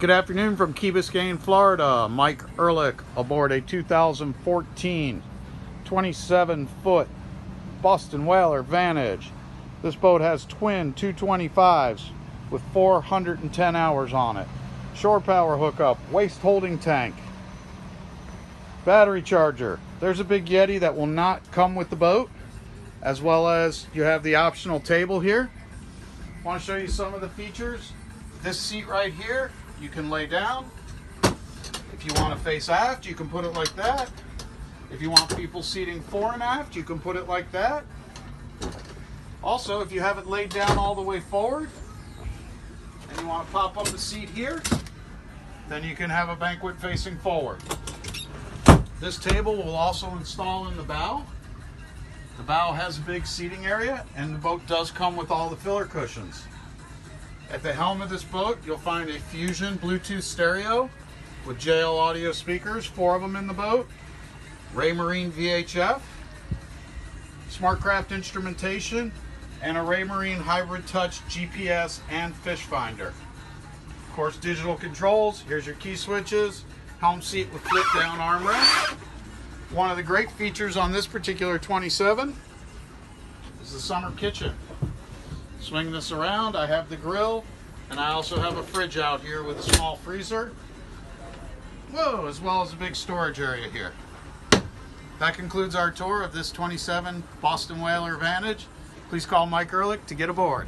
Good afternoon from Key Biscayne, Florida. Mike Ehrlich aboard a 2014 27-foot Boston Whaler Vantage. This boat has twin 225s with 410 hours on it. Shore power hookup, waist holding tank, battery charger. There's a big Yeti that will not come with the boat, as well as you have the optional table here. I want to show you some of the features. This seat right here, you can lay down. If you want to face aft, you can put it like that. If you want people seating fore and aft, you can put it like that. Also, if you have it laid down all the way forward and you want to pop up the seat here, then you can have a banquet facing forward. This table will also install in the bow. The bow has a big seating area, and the boat does come with all the filler cushions. At the helm of this boat, you'll find a Fusion Bluetooth stereo with JL audio speakers, 4 of them in the boat, Raymarine VHF, Smartcraft instrumentation, and a Raymarine Hybrid Touch GPS and fish finder. Of course, digital controls. Here's your key switches, helm seat with flip down armrest. One of the great features on this particular 27 is the summer kitchen. Swing this around, I have the grill, and I also have a fridge out here with a small freezer. Whoa, as well as a big storage area here. That concludes our tour of this 27 Boston Whaler Vantage. Please call Mike Ehrlich to get aboard.